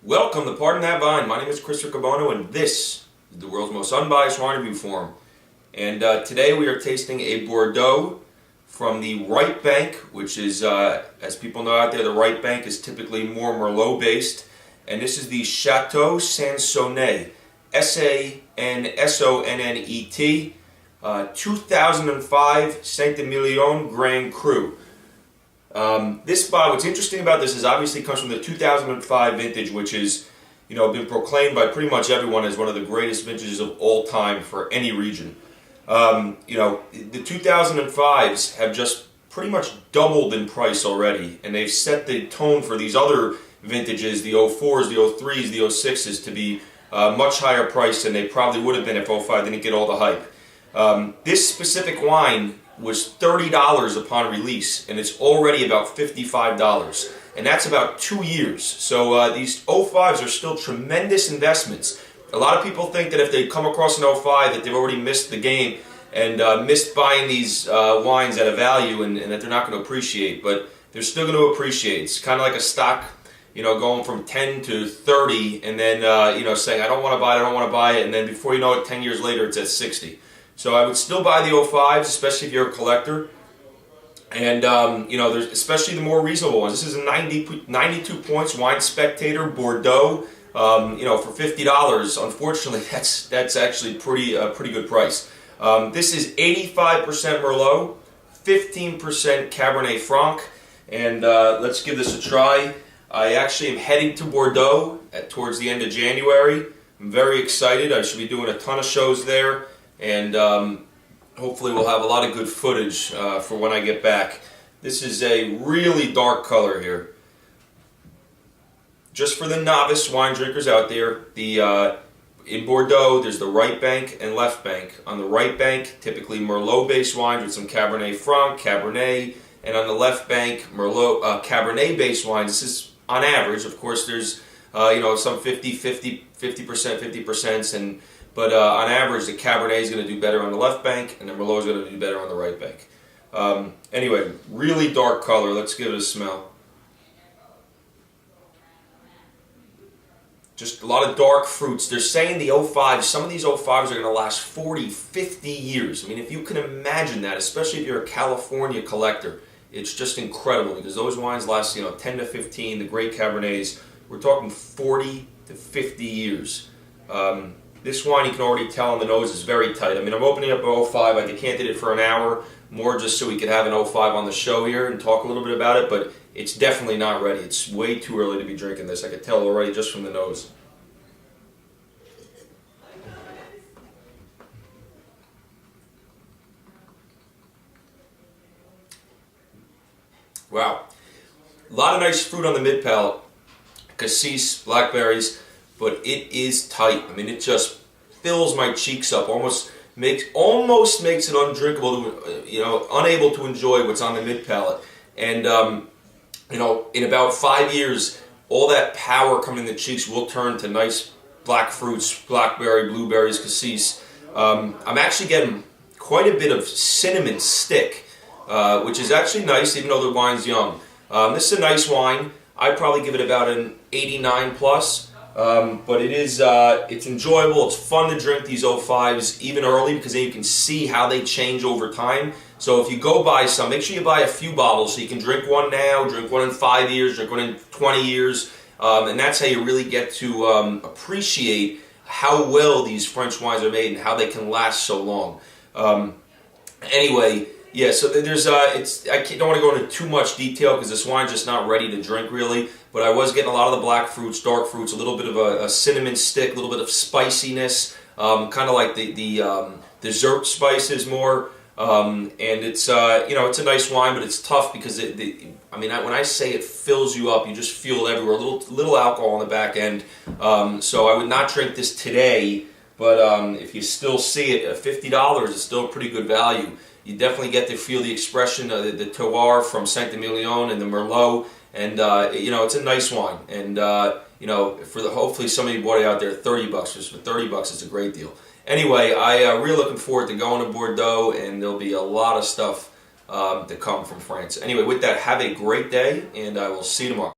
Welcome to Pardon That Vine. My name is Riccobono, and this is the world's most unbiased wine review forum. And today we are tasting a Bordeaux from the right bank, which is, as people know out there, the right bank is typically more Merlot based. And this is the Chateau Sansonnet, S-A-N-S-O-N-N-E-T, 2005 Saint-Emilion Grand Cru. What's interesting about this is obviously it comes from the 2005 vintage, which is, been proclaimed by pretty much everyone as one of the greatest vintages of all time for any region. The 2005s have just pretty much doubled in price already, and they've set the tone for these other vintages, the 04s, the 03s, the 06s, to be much higher priced than they probably would have been if 05 didn't get all the hype. This specific wine was $30 upon release, and it's already about $55, and that's about 2 years. So these 05s are still tremendous investments. A lot of people think that if they come across an 05 that they've already missed the game and missed buying these wines at a value, and that they're not going to appreciate, but they're still going to appreciate. It's kind of like a stock, going from 10 to 30, and then saying I don't want to buy it, and then before you know it, 10 years later it's at 60. So I would still buy the 05s, especially if you're a collector. And, there's especially the more reasonable ones. This is a 92 points Wine Spectator Bordeaux, for $50. Unfortunately, that's actually pretty good price. This is 85% Merlot, 15% Cabernet Franc, and let's give this a try. I actually am heading to Bordeaux towards the end of January. I'm very excited. I should be doing a ton of shows there. And hopefully we'll have a lot of good footage for when I get back. This is a really dark color here. Just for the novice wine drinkers out there, in Bordeaux there's the right bank and left bank. On the right bank, typically Merlot-based wines with some Cabernet Franc, Cabernet, and on the left bank, Merlot, Cabernet-based wines. This is on average. Of course, there's some 50%, 50%, but on average, the Cabernet is going to do better on the left bank, and the Merlot is going to do better on the right bank. Anyway, really dark color. Let's give it a smell. Just a lot of dark fruits. They're saying the 05s, some of these 05s are going to last 40, 50 years. I mean, if you can imagine that, especially if you're a California collector, it's just incredible because those wines last, 10 to 15, the great Cabernets, we're talking 40 to 50 years. This wine, you can already tell on the nose, is very tight. I mean, I'm opening up an 05. I decanted it for an hour more just so we could have an 05 on the show here and talk a little bit about it, but it's definitely not ready. It's way too early to be drinking this. I could tell already just from the nose. Wow. A lot of nice fruit on the mid palate. Cassis, blackberries. But it is tight. I mean, it just fills my cheeks up. Almost makes it undrinkable. Unable to enjoy what's on the mid palate. And in about 5 years, all that power coming in the cheeks will turn to nice black fruits, blackberry, blueberries, cassis. I'm actually getting quite a bit of cinnamon stick, which is actually nice, even though the wine's young. This is a nice wine. I'd probably give it about an 89 plus. But it's enjoyable. It's fun to drink these 05s even early because then you can see how they change over time. So if you go buy some, make sure you buy a few bottles so you can drink one now, drink one in 5 years, drink one in 20 years. And that's how you really get to appreciate how well these French wines are made and how they can last so long. Anyway, yeah, so there's I don't want to go into too much detail because this wine's just not ready to drink really, but I was getting a lot of the black fruits, dark fruits, a little bit of a cinnamon stick, a little bit of spiciness, kind of like the dessert spices more, and it's it's a nice wine, but it's tough because when I say it fills you up, you just feel it everywhere, a little alcohol on the back end, so I would not drink this today, but if you still see it at $50, it's still a pretty good value. You definitely get to feel the expression of the terroir from Saint-Emilion and the Merlot, and it's a nice wine. And hopefully somebody bought it out there $30. Just for $30, it's a great deal. Anyway, I'm really looking forward to going to Bordeaux, and there'll be a lot of stuff to come from France. Anyway, with that, have a great day, and I will see you tomorrow.